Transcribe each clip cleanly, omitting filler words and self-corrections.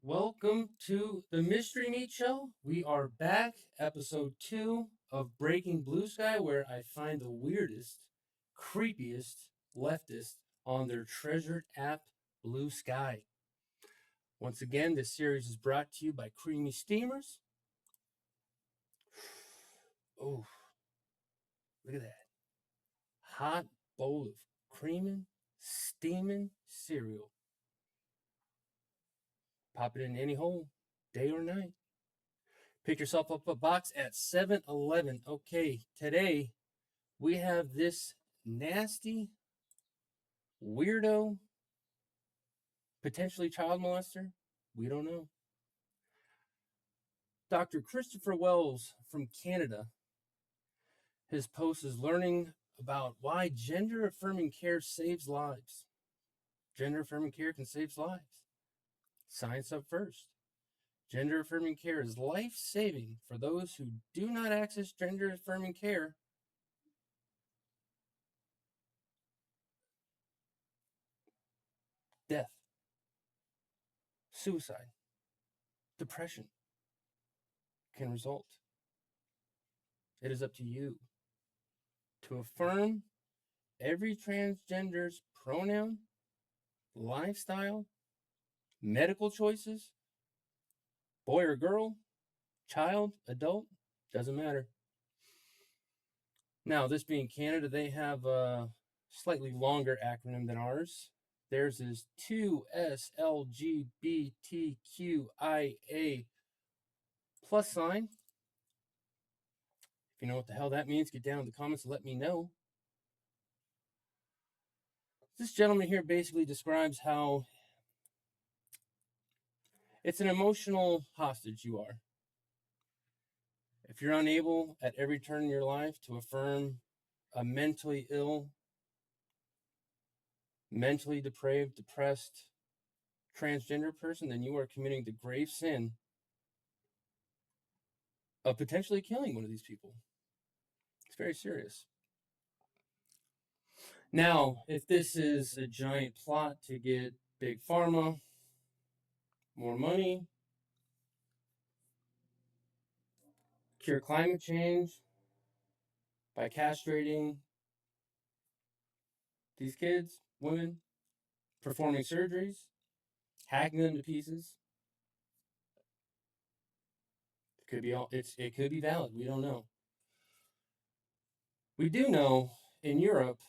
Welcome to the Mystery Meat Show. We are back, episode 2 of Breaking Bluesky, where I find the weirdest, creepiest leftists on their treasured app, Blue Sky. Once again, this series is brought to you by Creamy Steamers. Oh, look at that. Hot bowl of creaming, steaming cereal. Pop it in any hole, day or night. Pick yourself up a box at 7-Eleven. Okay, today we have this nasty, weirdo, potentially child molester. We don't know. Dr. Christopher Wells from Canada. His post is learning about why gender affirming care saves lives. Gender affirming care can save lives. Science up first. Gender affirming care is life saving for those who do not access gender affirming care. Death, suicide, depression can result. It is up to you to affirm every transgender's pronoun, lifestyle, medical choices, boy or girl, child, adult, doesn't matter. Now, this being Canada, they have a slightly longer acronym than ours. Theirs is 2SLGBTQIA plus sign. If you know what the hell that means, get down in the comments and let me know. This gentleman here basically describes how it's an emotional hostage you are. If you're unable at every turn in your life to affirm a mentally ill, mentally depraved, depressed, transgender person, then you are committing the grave sin of potentially killing one of these people. It's very serious. Now, if this is a giant plot to get big pharma, more money, cure climate change by castrating these kids, women, performing surgeries, hacking them to pieces, it could be valid. We don't know. We do know in Europe,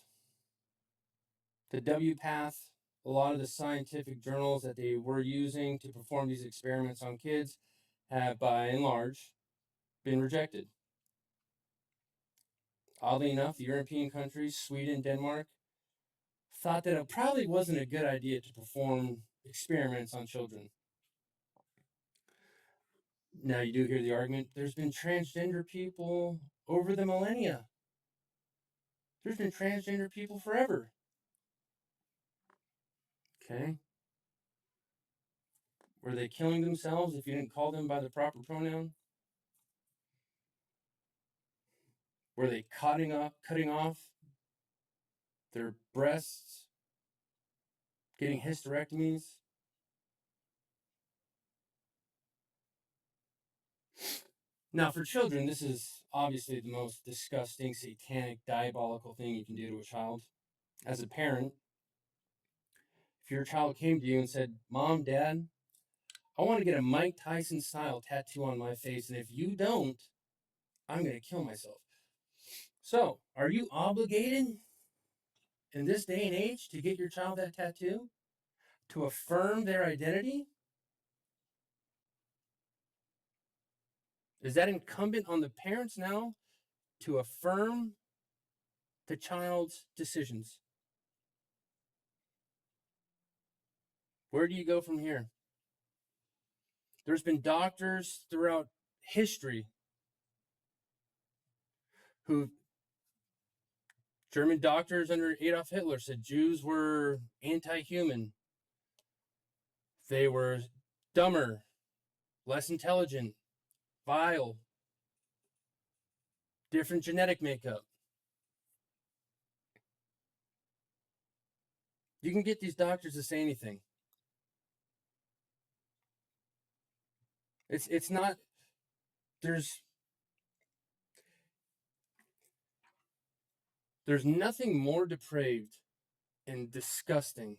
the WPATH, a lot of the scientific journals that they were using to perform these experiments on kids have, by and large, been rejected. Oddly enough, the European countries, Sweden, Denmark, thought that it probably wasn't a good idea to perform experiments on children. Now, you do hear the argument, there's been transgender people over the millennia. There's been transgender people forever. Okay. Were they killing themselves if you didn't call them by the proper pronoun? Were they cutting off their breasts, getting hysterectomies? Now, for children, this is obviously the most disgusting, satanic, diabolical thing you can do to a child. As a parent, if your child came to you and said, Mom, Dad, I want to get a Mike Tyson style tattoo on my face, and if you don't, I'm going to kill myself. So, are you obligated in this day and age to get your child that tattoo? To affirm their identity? Is that incumbent on the parents now to affirm the child's decisions? Where do you go from here? There's been doctors throughout history who, German doctors under Adolf Hitler said Jews were anti-human. They were dumber, less intelligent, vile, different genetic makeup. You can get these doctors to say anything. It's not. There's nothing more depraved and disgusting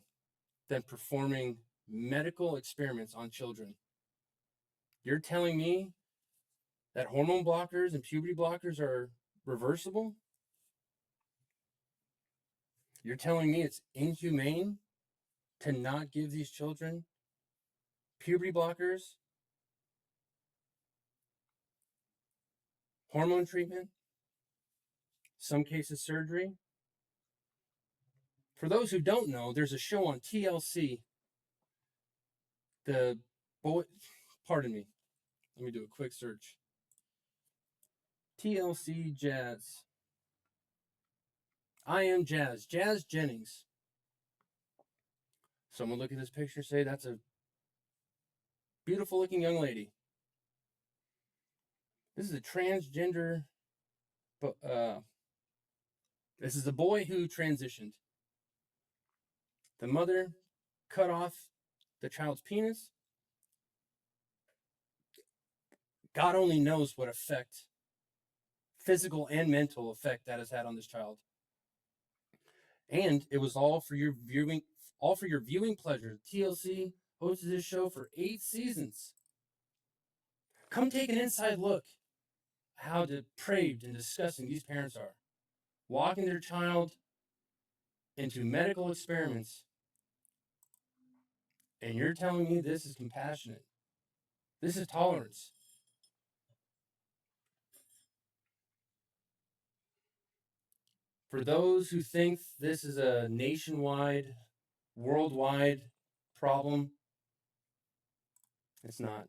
than performing medical experiments on children. You're telling me that hormone blockers and puberty blockers are reversible? You're telling me it's inhumane to not give these children puberty blockers, hormone treatment, some cases surgery? For those who don't know, there's a show on TLC. The boy, pardon me, let me do a quick search. TLC Jazz. I am Jazz. Jazz Jennings. Someone look at this picture, say that's a beautiful looking young lady. This is a transgender, but this is a boy who transitioned. The mother cut off the child's penis. God only knows what effect, physical and mental effect, that has had on this child. And it was all for your viewing pleasure. TLC hosted this show for 8 seasons. Come take an inside look how depraved and disgusting these parents are, walking their child into medical experiments, and you're telling me this is compassionate. This is tolerance. For those who think this is a nationwide, worldwide problem, it's not.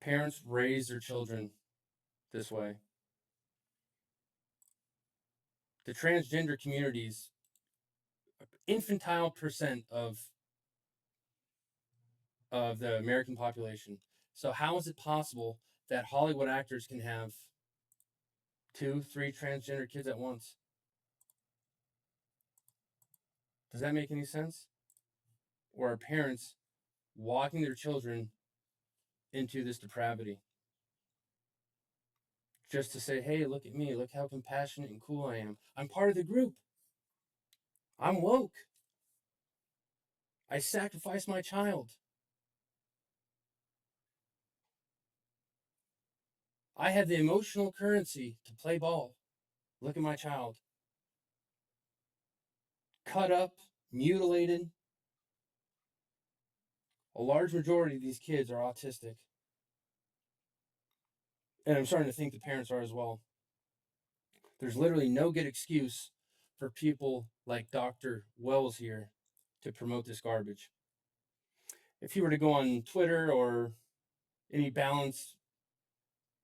Parents raise their children this way. The transgender community's infantile percent of the American population. So how is it possible that Hollywood actors can have 2, 3 transgender kids at once? Does that make any sense? Or are parents walking their children into this depravity just to say, hey, look at me, look how compassionate and cool I am. I'm part of the group. I'm woke. I sacrificed my child. I have the emotional currency to play ball. Look at my child. Cut up, mutilated. A large majority of these kids are autistic. And I'm starting to think the parents are as well. There's literally no good excuse for people like Dr. Wells here to promote this garbage. If he were to go on Twitter or any balanced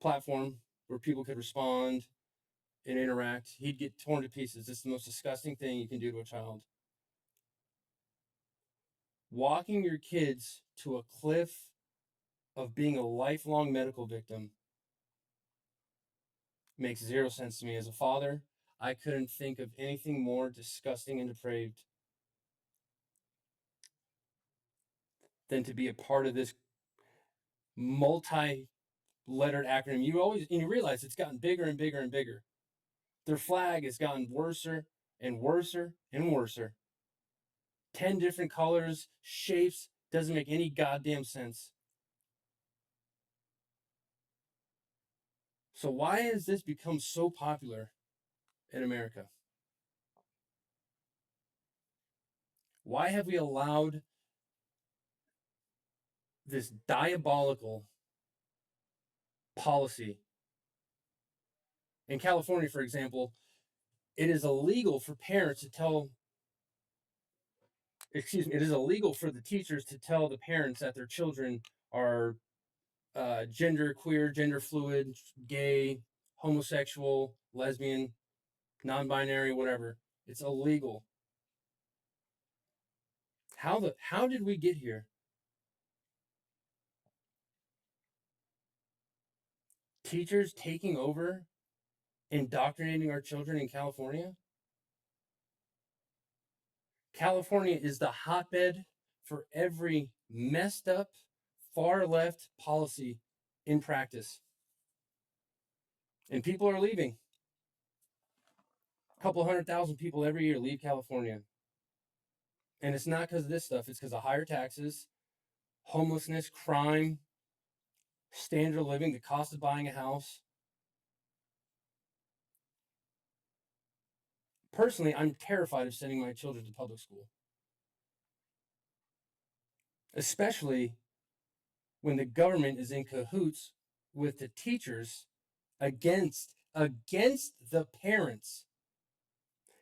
platform where people could respond and interact, he'd get torn to pieces. It's the most disgusting thing you can do to a child. Walking your kids to a cliff of being a lifelong medical victim makes zero sense to me. As a father, I couldn't think of anything more disgusting and depraved than to be a part of this multi-lettered acronym. You realize it's gotten bigger and bigger and bigger. Their flag has gotten worser and worser and worser. 10 different colors, shapes, doesn't make any goddamn sense. So why has this become so popular in America? Why have we allowed this diabolical policy? In California, for example, it is illegal for parents to tell, it is illegal for the teachers to tell the parents that their children are gender queer, gender fluid, gay, homosexual, lesbian, non-binary, whatever. It's illegal. How did we get here? Teachers taking over, indoctrinating our children in California? California is the hotbed for every messed up, far left policy in practice. And people are leaving. A couple 100,000 people every year leave California. And it's not because of this stuff, it's because of higher taxes, homelessness, crime, standard of living, the cost of buying a house. Personally, I'm terrified of sending my children to public school, especially when the government is in cahoots with the teachers against the parents.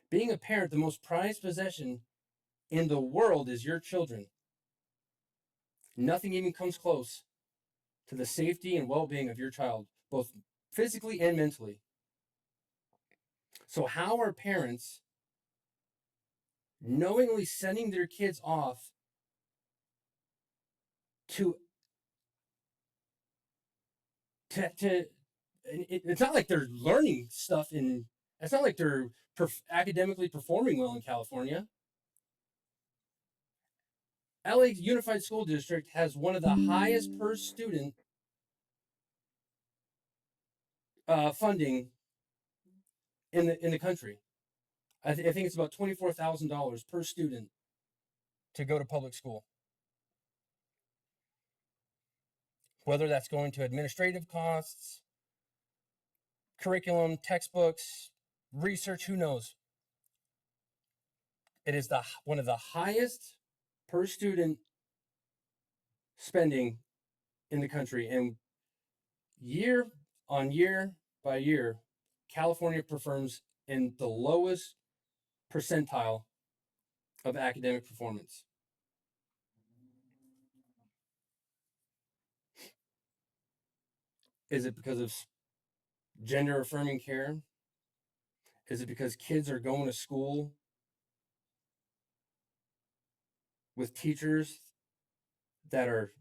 Being a parent, the most prized possession in the world is your children. Nothing even comes close to the safety and well-being of your child, both physically and mentally. So how are parents knowingly sending their kids off to it's not like they're learning stuff in, it's not like they're academically performing well in California. LA Unified School District has one of the highest per student funding in the country. I think it's about $24,000 per student to go to public school. Whether that's going to administrative costs, curriculum, textbooks, research, who knows? It is one of the highest per student spending in the country, and year on year by year, California performs in the lowest percentile of academic performance. Is it because of gender affirming care? Is it because kids are going to school with teachers that are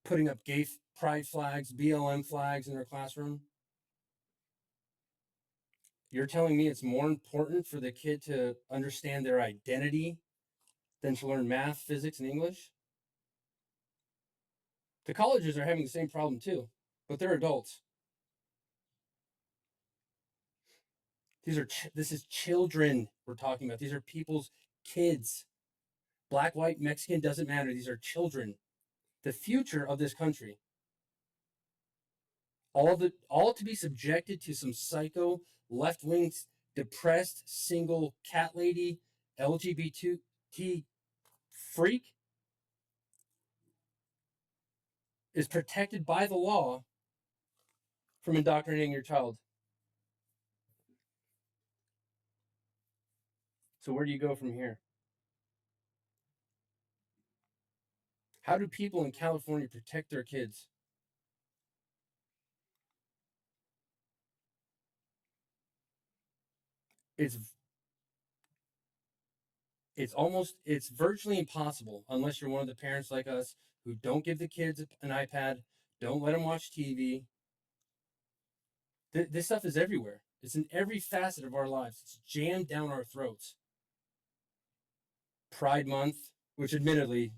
putting up gay pride flags, BLM flags in their classroom? You're telling me it's more important for the kid to understand their identity than to learn math, physics, and English? The colleges are having the same problem too, but they're adults. This is children we're talking about. These are people's kids. Black, white, Mexican, doesn't matter. These are children. The future of this country. All to be subjected to some psycho, left-wing, depressed, single cat lady, LGBT freak is protected by the law from indoctrinating your child. So where do you go from here? How do people in California protect their kids? It's it's virtually impossible unless you're one of the parents like us who don't give the kids an iPad, don't let them watch TV. This stuff is everywhere. It's in every facet of our lives. It's jammed down our throats. Pride Month, which admittedly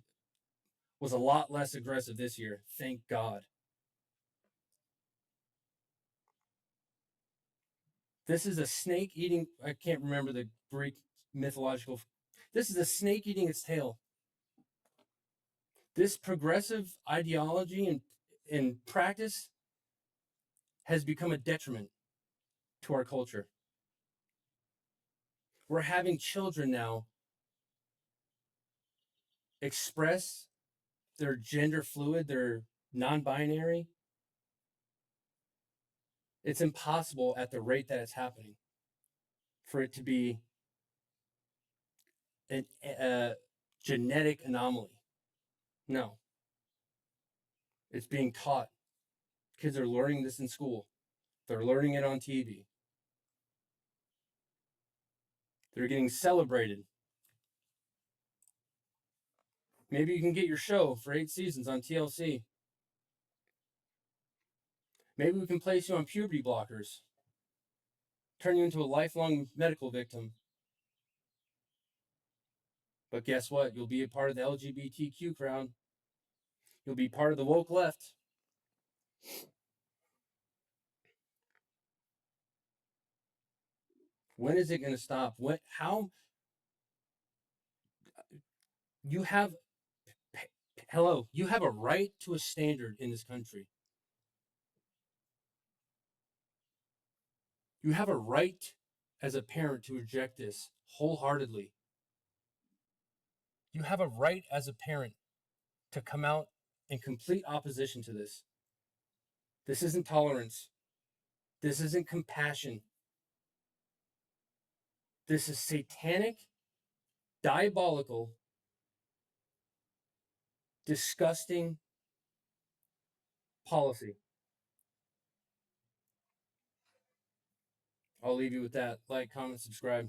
was a lot less aggressive this year, thank God. This is a snake eating, I can't remember the Greek mythological. This is a snake eating its tail. This progressive ideology and practice has become a detriment to our culture. We're having children now express their gender fluid, their non-binary. It's impossible at the rate that it's happening for it to be a genetic anomaly. No, it's being taught. Kids are learning this in school. They're learning it on TV. They're getting celebrated. Maybe you can get your show for 8 seasons on TLC. Maybe we can place you on puberty blockers, turn you into a lifelong medical victim. But guess what? You'll be a part of the LGBTQ crowd. You'll be part of the woke left. When is it going to stop? How you have hello, you have a right to a standard in this country. You have a right as a parent to reject this wholeheartedly. You have a right as a parent to come out in complete opposition to this. This isn't tolerance. This isn't compassion. This is satanic, diabolical, disgusting policy. I'll leave you with that. Like, comment, subscribe.